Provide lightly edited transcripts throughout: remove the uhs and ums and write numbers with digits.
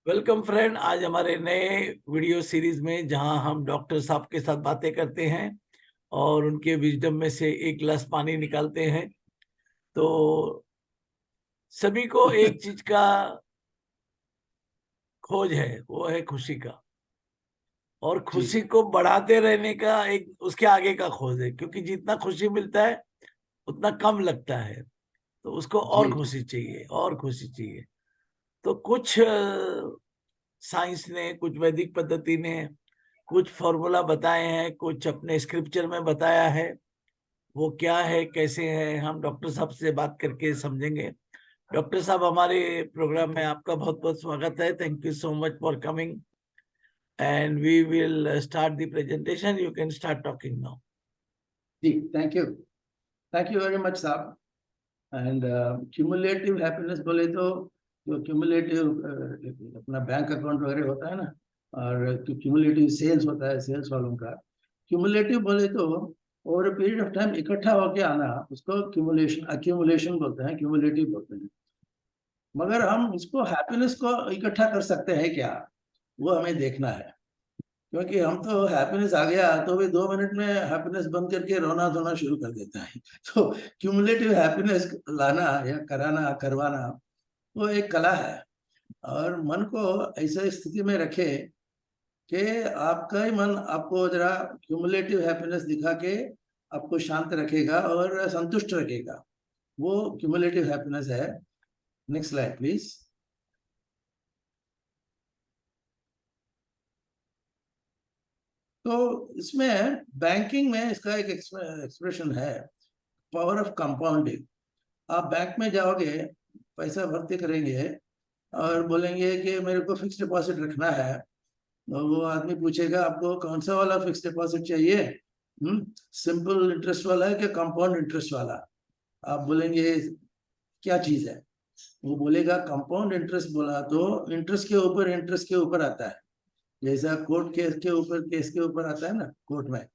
Welcome friend. आज हमारे नए वीडियो सीरीज में जहां हम डॉक्टर साहब के साथ बातें करते हैं और उनके विजडम में से एक गिलास पानी निकालते हैं। तो सभी को एक चीज का खोज है, वो है खुशी का, और जी खुशी को बढ़ाते रहने का एक उसके आगे का खोज है, क्योंकि जितना खुशी मिलता है उतना कम लगता है। तो उसको जी और जी खुशी चाहिए, और खुशी चाहिए। तो कुछ साइंस ने, कुछ वैदिक पद्धति ने कुछ फॉर्मूला बताए हैं, कुछ अपने स्क्रिप्चर में बताया है। वो क्या है, कैसे है, हम डॉक्टर साहब से बात करके समझेंगे। डॉक्टर साहब, हमारे प्रोग्राम में आपका बहुत बहुत स्वागत है। Thank you so much for coming and we will start the presentation. You can start talking now. जी। थैंक यू वेरी मच साहब। एंड क्यूमुलेटिव हैप्पीनेस बोले तो जो क्यूमुलेटिव अपना बैंक अकाउंट वगैरह होता है ना, और क्यूमुलेटिव सेल्स होता है सेल्स वालों का। क्यूमुलेटिव बोले तो over a period of time इकट्ठा होके आना, उसको क्यूमुलेशन अक्यूमुलेशन बोलते हैं, क्यूमुलेटिव बोलते हैं। मगर हम इसको हैप्पीनेस को इकट्ठा कर सकते हैं क्या, वो हमें देखना है। क्योंकि हम तो हैप्पीनेस आ गया तो भी 2 मिनट में हैप्पीनेस बंद करके रोना धोना शुरू कर देता है। तो क्यूमुलेटिव हैप्पीनेस लाना या कराना करवाना वो एक कला है। और मन को ऐसे स्थिति में रखे कि आपका ही मन आपको जरा क्यूमुलेटिव हैप्पीनेस दिखा के आपको शांत रखेगा और संतुष्ट रखेगा। वो क्यूमुलेटिव हैप्पीनेस है। Next slide please. तो इसमें बैंकिंग में इसका एक एक्सप्रेशन है, पावर ऑफ कंपाउंडिंग। आप बैंक में जाओगे, पैसा भर्ती करेंगे और बोलेंगे कि मेरे को फिक्स डिपॉजिट रखना है। तो वो आदमी पूछेगा आपको कौन सा वाला फिक्स डिपॉजिट चाहिए, सिंपल इंटरेस्ट वाला है कि कंपाउंड इंटरेस्ट वाला। आप बोलेंगे क्या चीज है, वो बोलेगा कंपाउंड इंटरेस्ट। बोला तो इंटरेस्ट के ऊपर आता है। जैसा कोर्ट केस के ऊपर आता है ना कोर्ट में,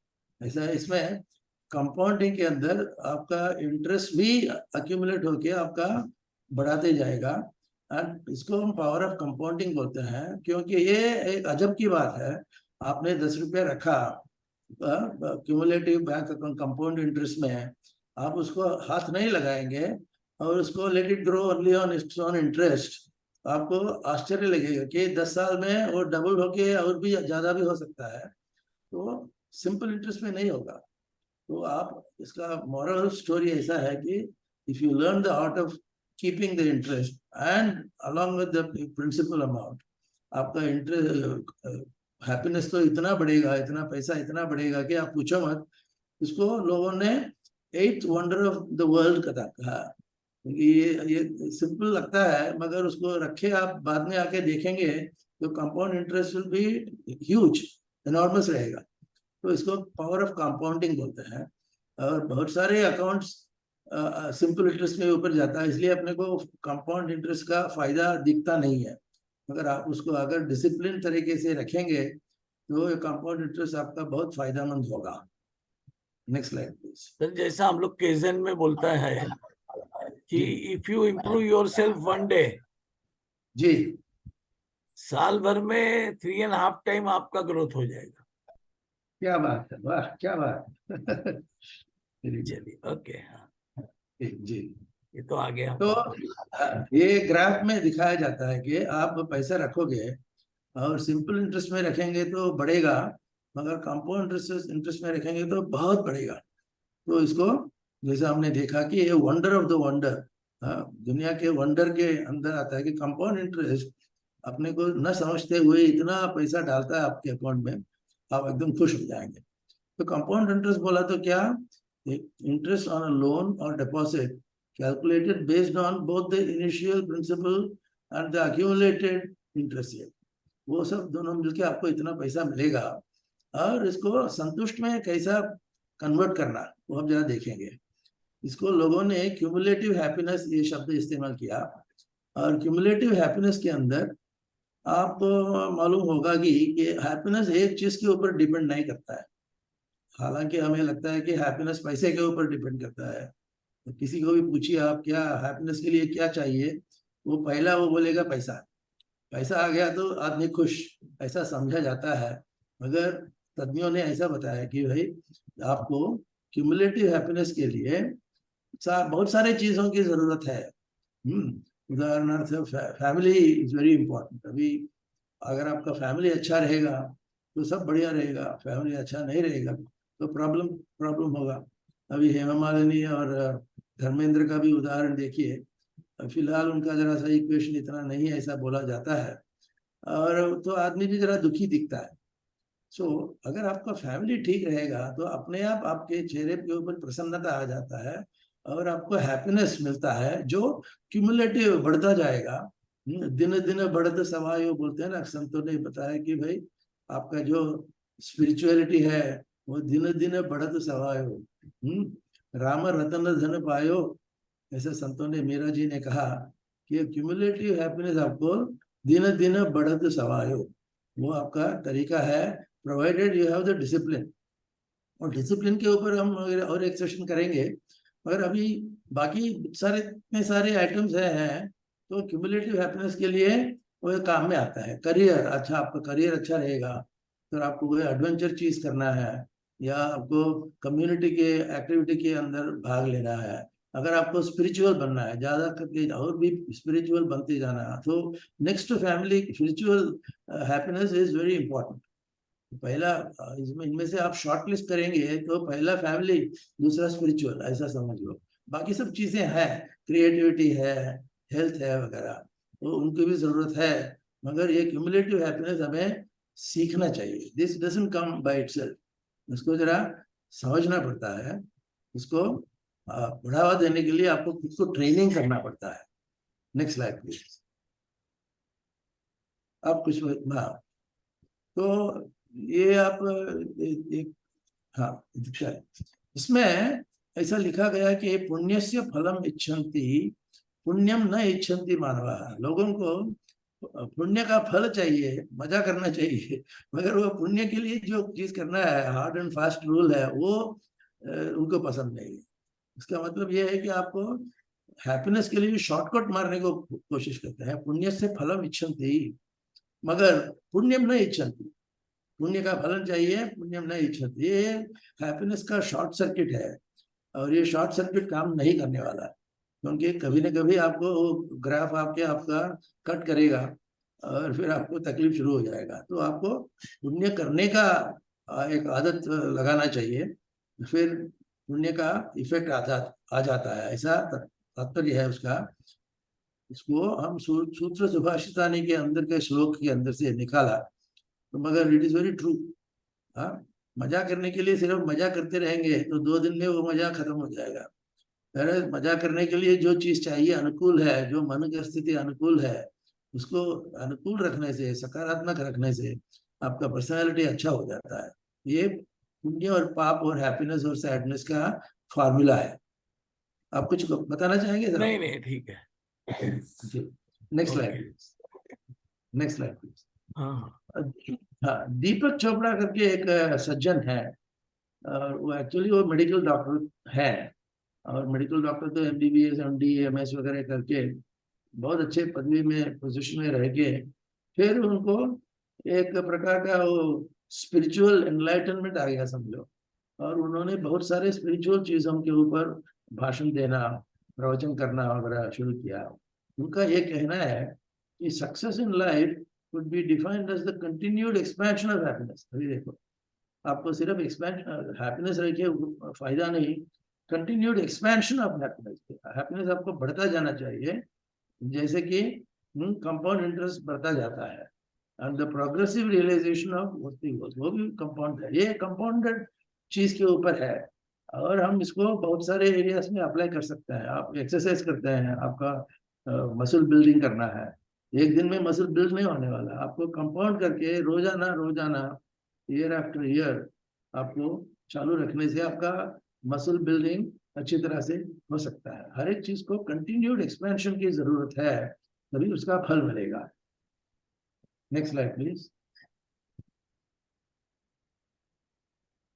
ऐसा इसमें कंपाउंडिंग के अंदर आपका इंटरेस्ट भी अक्यूमुलेट होके आपका बढ़ाते जाएगा। एंड इसको हम पावर ऑफ कंपाउंडिंग बोलते हैं, क्योंकि ये एक अजब की बात है। आपने 10 रुपया रखा cumulative bank account compound interest में, आप उसको हाथ नहीं लगाएंगे और उसको let it grow only on it's on interest. आपको आश्चर्य लगेगा कि 10 साल में वो डबल होके और भी ज्यादा भी हो सकता है। तो सिंपल इंटरेस्ट में नहीं होगा। तो आप इसका मॉरल स्टोरी ऐसा है कि if you learn the art of keeping the interest and along with the principal amount, आपका इंटरेस्ट हैप्पीनेस तो इतना बढ़ेगा, इतना पैसा इतना बढ़ेगा कि आप पूछो मत। इसको लोगों ने eighth wonder of the world कहा। ये सिंपल लगता है, मगर उसको रखे आप बाद में आके देखेंगे तो compound interest will be huge, enormous रहेगा। तो इसको पावर ऑफ कंपाउंडिंग बोलते हैं। और बहुत सारे अकाउंट्स सिंपल इंटरेस्ट के ऊपर जाता है, इसलिए अपने को कंपाउंड इंटरेस्ट का फायदा दिखता नहीं है। मगर आप उसको अगर डिसिप्लिन तरीके से रखेंगे तो कंपाउंड इंटरेस्ट आपका बहुत फायदेमंद होगा। Next slide please. सर, जैसा हम लोग केजन में बोलता है कि जी if you improve yourself one day, जी। साल भर में 3.5 टाइम आपका ग्रोथ हो जाएगा। क्या बात है, वाह क्या बात। Very good. चलिए, ओके, हाँ, जी। ये तो आ गया तो हमारा। ये ग्राफ में दिखाया जाता है कि आप पैसा रखोगे और सिंपल इंटरेस्ट में रखेंगे तो बढ़ेगा, मगर कंपाउंड इंटरेस्ट इंटरेस्ट में रखेंगे तो बहुत बढ़ेगा। तो इसको जैसे हमने देखा कि ये वंडर ऑफ द वंडर, दुनिया के वंडर के अंदर आता है कि कंपाउंड इंटरेस्ट अपने को न समझते हुए इतना पैसा डालता है आपके अकाउंट में, आप एकदम खुश हो जाएंगे। तो कंपाउंड इंटरेस्ट बोला तो क्या, इंटरेस्ट ऑन अ लोन और deposit calculated based on both the initial principal and the accumulated interest rate। वो सब दोनों मिलके आपको इतना पैसा मिलेगा। और इसको संतुष्ट में कैसा कन्वर्ट करना वो हम जरा देखेंगे। इसको लोगों ने क्यूमुलेटिव हैप्पीनेस ये शब्द इस्तेमाल किया। और क्यूमुलेटिव हैप्पीनेस के अंदर आप मालूम होगा कि हैप्पीनेस एक चीज के ऊपर डिपेंड नहीं करता है। हालांकि हमें लगता है कि हैप्पीनेस पैसे के ऊपर डिपेंड करता है। तो किसी को भी पूछिए आप क्या हैप्पीनेस के लिए क्या चाहिए, वो पहला वो बोलेगा पैसा। पैसा आ गया तो आदमी खुश, ऐसा समझा जाता है। मगर तज्ञों ने ऐसा बताया कि भाई आपको क्यूमुलेटिव हैप्पीनेस के लिए बहुत सारे चीजों की जरूरत है। उदाहरणार्थ फैमिली इज वेरी इंपॉर्टेंट। अभी अगर आपका फैमिली अच्छा रहेगा तो सब बढ़िया रहेगा, फैमिली अच्छा नहीं रहेगा तो प्रॉब्लम प्रॉब्लम होगा। अभी हेमा मालिनी और धर्मेंद्र का भी उदाहरण देखिए। फिलहाल उनका जरा सा इक्वेशन इतना नहीं है ऐसा बोला जाता है, और तो आदमी भी जरा दुखी दिखता है। सो अगर आपका फैमिली ठीक रहेगा तो अपने आप आपके चेहरे के ऊपर प्रसन्नता आ जाता है और आपको हैप्पीनेस मिलता है जो क्यूमुलेटिव बढ़ता जाएगा। दिन दिन बढ़त समायो बोलते हैं ना, संतों ने बताया कि भाई आपका जो स्पिरिचुअलिटी है वो दिन दिन बढ़त समायो। राम रतन धन पायो, ऐसे संतों ने, मीरा जी ने कहा कि क्यूमुलेटिव हैप्पीनेस आपको दिन दिन बढ़त समायो, वो आपका तरीका है, provided you have the discipline. और डिसिप्लिन के ऊपर हम और एक सेशन करेंगे। मगर अभी बाकी सारे इतने सारे आइटम्स हैं तो क्यूमुलेटिव हैप्पीनेस के लिए वो काम में आता है। करियर अच्छा, आपका करियर अच्छा रहेगा तो आपको कोई एडवेंचर चीज करना है या आपको कम्युनिटी के एक्टिविटी के अंदर भाग लेना है। अगर आपको स्पिरिचुअल बनना है, ज्यादा करके और भी स्पिरिचुअल बनते जाना है, तो next family spiritual happiness is very important. पहला इसमें इनमें से आप शॉर्ट लिस्ट करेंगे तो पहला फैमिली, दूसरा स्पिरिचुअल, ऐसा समझ लो। बाकी सब चीजें हैं, क्रिएटिविटी है, हेल्थ है वगैरह, तो उनकी भी जरूरत है। मगर ये क्यूमुलेटिव हैप्पीनेस हमें सीखना चाहिए। This doesn't come by itself, इसको जरा समझना पड़ता है। इसको बढ़ावा देने के लिए आपको खुद को ट्रेनिंग करना पड़ता है। Next slide please. आप कुछ, हाँ, तो ये आप एक, हाँ, दीक्षा है। इसमें ऐसा लिखा गया कि पुण्यस्य फलम इच्छन्ति पुण्यम न इच्छन्ति मानवाः। लोगों को पुण्य का फल चाहिए, मजा करना चाहिए, मगर वो पुण्य के लिए जो चीज करना है, हार्ड एंड फास्ट रूल है, वो उनको पसंद नहीं है। इसका मतलब ये है कि आपको हैप्पीनेस के लिए शॉर्टकट मारने को कोशिश करते हैं। पुण्य से फलम इच्छन्ति, मगर पुण्यम न इच्छन्ति, पुण्य का फलन चाहिए, पुण्यम न इच्छन्ति, ये हैप्पीनेस का शॉर्ट सर्किट है। और ये शॉर्ट सर्किट काम नहीं करने वाला है, क्योंकि कभी न कभी आपको ग्राफ आपका कट करेगा और फिर आपको तकलीफ शुरू हो जाएगा। तो आपको पुण्य करने का एक आदत लगाना चाहिए, फिर पुण्य का इफेक्ट आ जाता है, ऐसा तात्पर्य है उसका। इसको हम सूत्र सुभाषितानी के अंदर के श्लोक के अंदर से निकाला, तो मगर इट इज वेरी ट्रू। हाँ, मजा करने के लिए सिर्फ मजा करते रहेंगे तो 2 दिन में वो मजा खत्म हो जाएगा। अरे मजा करने के लिए जो चीज चाहिए, अनुकूल है, जो मन की स्थिति अनुकूल है, उसको अनुकूल रखने से, सकारात्मक रखने से आपका पर्सनालिटी अच्छा हो जाता है। ये पुण्य और पाप और हैप्पीनेस और सैडनेस का फॉर्मूला है। आप कुछ बताना चाहेंगे सर? नहीं नहीं, ठीक है। Next slide okay. Please. Next slide please. हाँ हाँ, दीपक चोपड़ा करके एक सज्जन है, और वो एक्चुअली वो मेडिकल डॉक्टर है। और मेडिकल डॉक्टर तो एमबीबीएस एमडी एमएस वगैरह करके बहुत अच्छे पदवी में, पोजीशन में रह के, फिर उनको एक प्रकार का वो स्पिरिचुअल एनलाइटनमेंट आ गया समझो, और उन्होंने बहुत सारे स्पिरिचुअल चीजों के ऊपर भाषण देना, प्रवचन करना वगैरह शुरू किया। उनका ये कहना है कि success in life would be defined as the continued expansion of happiness। अभी देखो, आपको सिर्फ एक्सपेंशन हैप्पीनेस रखिए फायदा नहीं, continued expansion of happiness, happiness आपको बढ़ता जाना चाहिए, जैसे कि कंपाउंड इंटरेस्ट बढ़ता जाता है। And the progressive realisation of वो भी कंपाउंड है, ये कंपाउंडेड चीज के ऊपर है। और हम इसको बहुत सारे एरियाज में अप्लाई कर सकते हैं। आप एक्सरसाइज करते हैं, आपका मसल बिल्डिंग करना है, एक दिन में मसल बिल्ड नहीं होने वाला, आपको कंपाउंड करके रोजाना रोजाना, ईयर आफ्टर ईयर आपको चालू रखने से आपका मसल बिल्डिंग अच्छी तरह से हो सकता है। हर एक चीज को कंटिन्यूड एक्सपेंशन की जरूरत है, तभी उसका फल मिलेगा। Next slide please.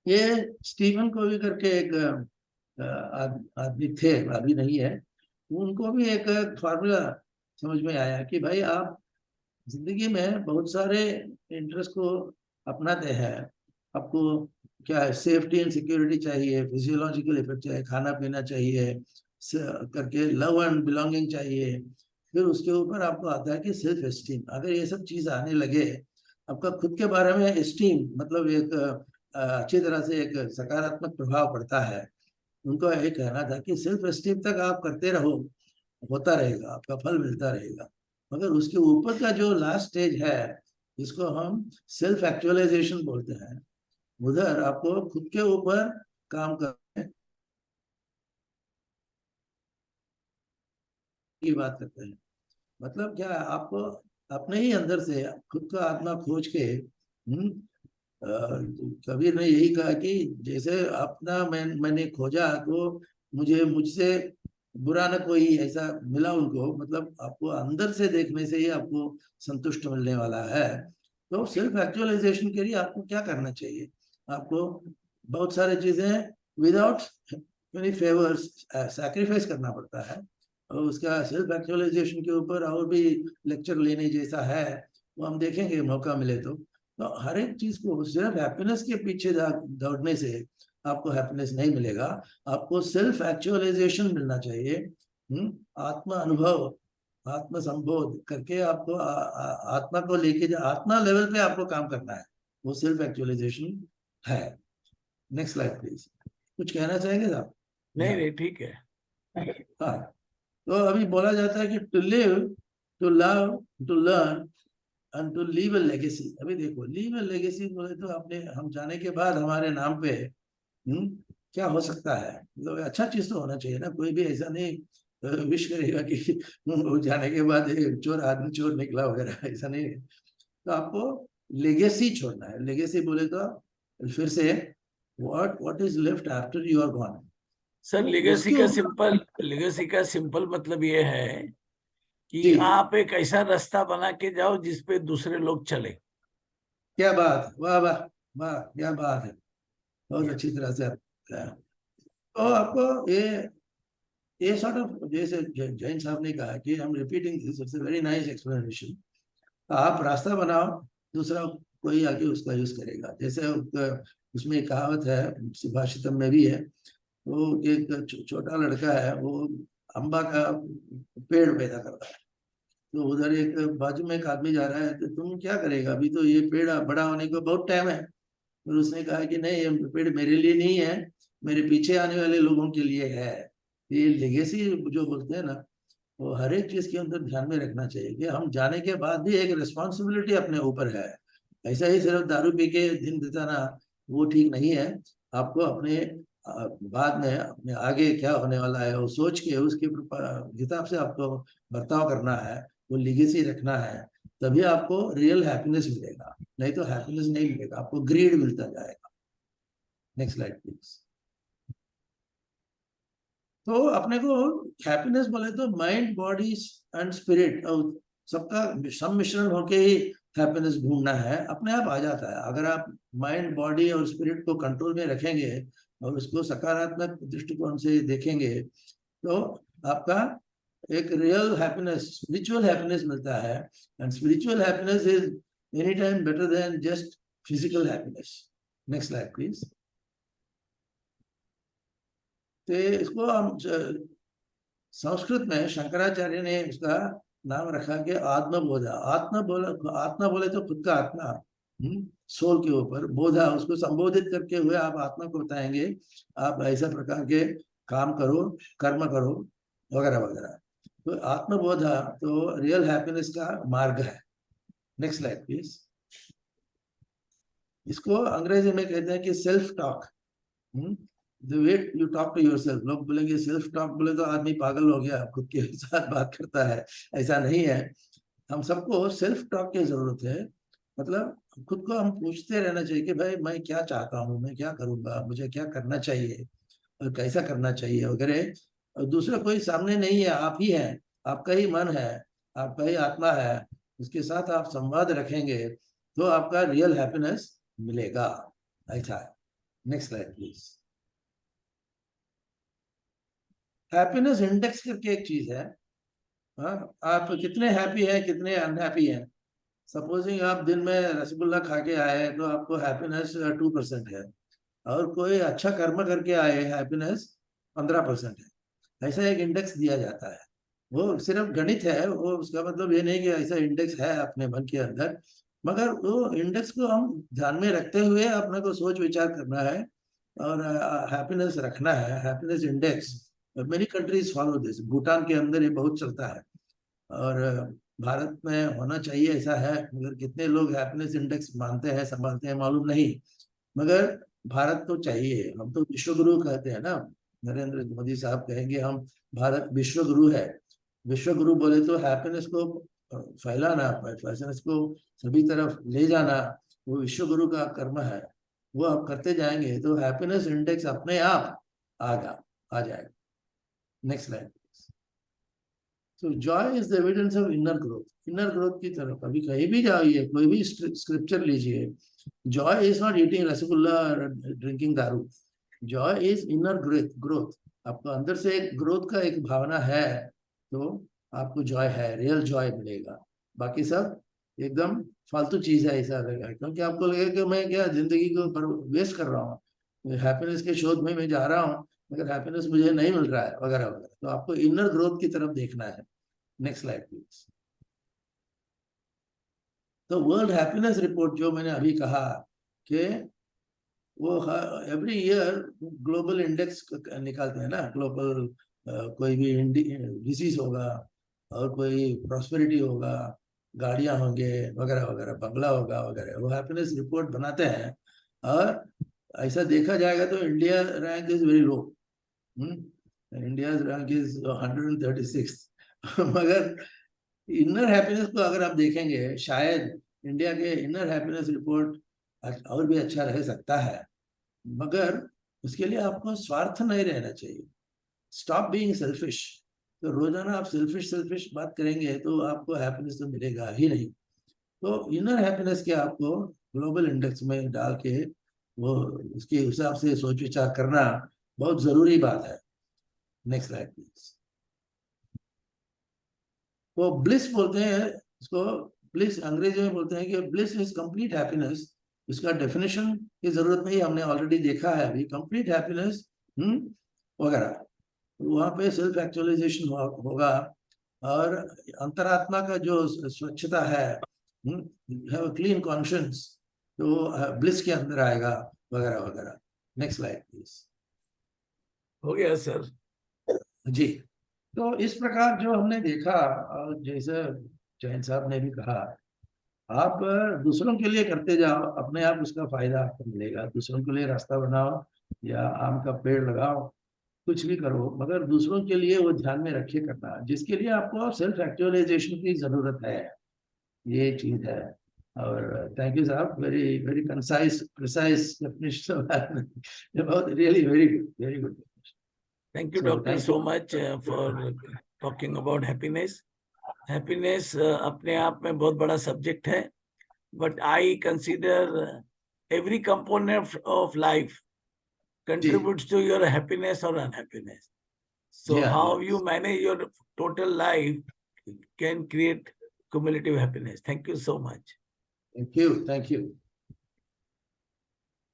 ये स्टीफन कोवी करके एक आदमी थे, अभी नहीं है, उनको भी एक फार्मूला समझ में आया कि भाई आप जिंदगी में बहुत सारे इंटरेस्ट को अपनाते हैं। आपको क्या है, सेफ्टी एंड सिक्योरिटी चाहिए, फिजियोलॉजिकल इफेक्ट चाहिए, खाना पीना चाहिए, करके लव एंड बिलोंगिंग चाहिए। फिर उसके ऊपर आपको आता है कि सेल्फ एस्टीम। अगर ये सब चीज आने लगे, आपका खुद के बारे में एस्टीम, मतलब एक अच्छी तरह से एक सकारात्मक प्रभाव पड़ता है। उनका ये कहना था कि सेल्फ एस्टीम तक आप करते रहो, होता रहेगा, आपका फल मिलता रहेगा। मगर उसके ऊपर का जो लास्ट स्टेज है, जिसको हम सेल्फ एक्चुअलाइजेशन बोलते हैं, उधर आपको खुद के ऊपर काम करने की बात करते हैं। मतलब क्या है, आपको अपने ही अंदर से खुद का आत्मा खोज के, कबीर ने यही कहा कि जैसे अपना मैंने खोजा तो मुझे मुझसे बुरा न कोई ऐसा मिला उनको। मतलब आपको अंदर से देखने से ही आपको संतुष्ट मिलने वाला है। तो सेल्फ एक्चुअलाइजेशन के लिए आपको क्या करना चाहिए? आपको बहुत सारी चीजें विदाउट एनी फेवर्स सैक्रिफाइस करना पड़ता है। और उसका सेल्फ एक्चुअलाइजेशन के ऊपर और भी लेक्चर लेने जैसा है, वो हम देखेंगे मौका मिले तो हर एक चीज को सिर्फ हैप्पीनेस के पीछे दौड़ने से आपको हैप्पीनेस नहीं मिलेगा। आपको सेल्फ एक्चुअलाइजेशन मिलना चाहिए। आत्मा अनुभव, आत्म संबोध करके आपको आत्मा को लेके आत्मा लेवल पे आपको काम करना है। वो सेल्फ एक्चुअलाइजेशन है। Next slide please. कुछ कहना चाहेंगे साहब? नहीं नहीं, ठीक है। हाँ, तो अभी बोला जाता है कि to live, to love, to learn and to leave a legacy. अभी देखो, लीव अ लेगेसी बोले तो अपने हम जाने के बाद हमारे नाम पे क्या हो सकता है? मतलब अच्छा चीज तो होना चाहिए ना। कोई भी ऐसा नहीं विश करेगा कि वो जाने के बाद चोर आदमी चोर निकला वगैरह, ऐसा नहीं है। तो आपको लेगेसी छोड़ना है। लेगेसी बोले तो फिर से, what is left after you are gone. Sir, तो लिगेसी उसके का ऊपर। सिंपल लिगेसी का सिंपल मतलब ये है कि जी, आप एक ऐसा रास्ता बना के जाओ जिसपे दूसरे लोग चले। क्या बात, वाह वाह वाह, क्या बात है। बहुत अच्छी तरह से आप बताया। तो आपको ये सॉर्ट ऑफ, जैसे जैन साहब ने कहा कि हम repeating this, it's a very nice explanation. आप रास्ता बनाओ, दूसरा कोई आके उसका यूज करेगा। जैसे उसमें एक कहावत है, सुभाषितम में भी है। वो एक छोटा लड़का है, वो अम्बा का पेड़ पैदा करता है। तो उधर एक बाजू में एक आदमी जा रहा है, तो तुम क्या करेगा, अभी तो ये पेड़ बड़ा होने को बहुत टाइम है। और उसने कहा कि नहीं, ये पेड़ मेरे लिए नहीं है, मेरे पीछे आने वाले लोगों के लिए है। ये लेगेसी जो बोलते हैं ना, वो हर एक चीज के अंदर ध्यान में रखना चाहिए कि हम जाने के बाद भी एक रिस्पॉन्सिबिलिटी अपने ऊपर है। ऐसा ही सिर्फ दारू पी के दिन बिताना, वो ठीक नहीं है। आपको अपने बाद में अपने आगे क्या होने वाला है वो सोच के उसके हिसाब से आपको बर्ताव करना है, वो लिगेसी रखना है। तभी आपको रियल हैप्पीनेस मिलेगा, नहीं तो हैप्पीनेस नहीं मिलेगा, आपको ग्रीड मिलता जाएगा। Next slide please. तो अपने को हैप्पीनेस बोले तो माइंड, बॉडी एंड स्पिरिट, और सबका सम्मिश्रण होके ही हैप्पीनेस ढूंढना है। अपने आप आ जाता है अगर आप माइंड, बॉडी और स्पिरिट को कंट्रोल में रखेंगे और उसको सकारात्मक दृष्टिकोण से देखेंगे, तो आपका एक रियल हैप्पीनेस, स्पिरिचुअल हैप्पीनेस मिलता है। And spiritual happiness is any time better than just physical happiness. Next slide please. तो इसको हम संस्कृत में शंकराचार्य ने उसका नाम रखा कि आत्मबोधा। आत्मा बोले तो खुद का आत्मा, सोल के ऊपर, बोधा उसको संबोधित करके हुए आप आत्मा को बताएंगे आप ऐसा प्रकार के काम करो, कर्म करो, वगैरह वगैरह। तो आत्मबोधा तो रियल हैप्पीनेस का मार्ग है। Next slide please. इसको अंग्रेजी में कहते हैं कि self talk. The way you talk to yourself. लोग बोलेंगे सेल्फ टॉक बोले तो आदमी पागल हो गया, खुद के साथ बात करता है। ऐसा नहीं है। हम सबको सेल्फ टॉक की जरूरत है। मतलब खुद को हम पूछते रहना चाहिए कि भाई मैं क्या चाहता हूँ, मैं क्या करूंगा, मुझे क्या करना चाहिए और कैसा करना चाहिए वगैरह। और दूसरा कोई सामने नहीं है, आप ही हैं, आपका ही मन है, आपका ही आत्मा है। उसके साथ आप संवाद रखेंगे तो आपका रियल हैप्पीनेस मिलेगा। ऐसा है। Next slide please. Happiness index करके एक चीज है। हाँ, आप कितने हैप्पी हैं, कितने अनहैप्पी हैं, सपोजिंग आप दिन में रसगुल्ला खा के आए तो आपको हैप्पीनेस 2% है, और कोई अच्छा कर्म करके आए हैप्पीनेस 15% है। ऐसा एक इंडेक्स दिया जाता है, वो सिर्फ गणित है, वो उसका मतलब ये नहीं कि ऐसा इंडेक्स है अपने मन के अंदर, मगर वो इंडेक्स को हम ध्यान में रखते हुए अपने को सोच विचार करना है और हैप्पीनेस रखना है। Happiness index many countries follow this, Bhutan के अंदर ये बहुत चलता है, और भारत में होना चाहिए ऐसा है, मगर कितने लोग हैप्पीनेस इंडेक्स मानते हैं संभालते हैं मालूम नहीं, मगर भारत तो चाहिए। हम तो विश्व गुरु कहते हैं ना, नरेंद्र मोदी साहब कहेंगे हम भारत विश्व गुरु है। विश्व गुरु बोले तो हैप्पीनेस को फैलाना, हैप्पीनेस को सभी तरफ ले जाना, वो विश्व गुरु का कर्म है। वो आप करते जाएंगे तो हैप्पीनेस इंडेक्स अपने आप आ जाएगा। Next slide. So joy is the evidence of inner growth. Inner growth की तरफ अभी कहीं भी जाइए, कोई भी स्क्रिप्चर लीजिए, joy is not eating rasgulla or drinking दारू. Joy is inner growth. आपको अंदर से एक ग्रोथ का एक भावना है तो आपको जॉय है, रियल जॉय मिलेगा। बाकी सब एकदम फालतू चीज है ऐसा लगेगा, क्योंकि आपको लगेगा कि मैं क्या जिंदगी को वेस्ट कर रहा हूँ, हैप्पीनेस के शोध में मैं जा रहा हूँ मगर हैप्पीनेस मुझे नहीं मिल रहा है वगैरह वगैरह। तो आपको इनर ग्रोथ की तरफ देखना है। Next slide please. तो वर्ल्ड हैप्पीनेस रिपोर्ट जो मैंने अभी कहा कि वो एवरी ईयर ग्लोबल इंडेक्स निकालते हैं ना, ग्लोबल कोई भी डिसीज होगा और कोई प्रॉस्पेरिटी होगा, गाड़ियां होंगे वगैरह वगैरह, बंगला होगा वगैरह, वो हैप्पीनेस रिपोर्ट बनाते हैं। और ऐसा देखा जाएगा तो India rank is very low, India rank is 136। मगर इनर हैप्पीनेस को अगर आप देखेंगे शायद इंडिया के इनर हैप्पीनेस रिपोर्ट और भी अच्छा रह सकता है, मगर उसके लिए आपको स्वार्थ नहीं रहना चाहिए। Stop being selfish. तो रोजाना आप सेल्फिश बात करेंगे तो आपको हैप्पीनेस तो मिलेगा ही नहीं। तो इनर हैप्पीनेस के आपको ग्लोबल इंडेक्स में डाल के वो उसके हिसाब से सोच विचार करना बहुत जरूरी बात है। Next slide please. वो ब्लिस बोलते हैं इसको, ब्लिस अंग्रेजी में बोलते हैं कि ब्लिस इज कंप्लीट हैप्पीनेस। इसका डेफिनेशन की जरूरत नहीं, हमने ऑलरेडी देखा है अभी। कंप्लीट हैप्पीनेस वगैरह, वहां पे सेल्फ एक्चुअलाइजेशन होगा और अंतरात्मा का जो स्वच्छता है, हैव क्लीन कॉन्शियंस, तो ब्लिस के अंदर आएगा वगैरह वगैरह। Next slide please. हो गया सर जी। तो इस प्रकार जो हमने देखा, और जैसे जैन साहब ने भी कहा, आप दूसरों के लिए करते जाओ, अपने आप उसका फायदा आपको मिलेगा। दूसरों के लिए रास्ता बनाओ या आम का पेड़ लगाओ, कुछ भी करो, मगर दूसरों के लिए वो ध्यान में रखे करना, जिसके लिए आपको सेल्फ एक्चुअलाइजेशन की जरूरत है। ये चीज है। और थैंक यू साहब, very very concise precise definition, बहुत really very good. Thank you So doctor thank so you. Much for talking about happiness. Happiness अपने आप में बहुत बड़ा सब्जेक्ट है, but I consider every component of life जी contributes to your happiness or unhappiness. जी So हाँ जी। how you manage your total life can create cumulative happiness. Thank you so much. Thank you.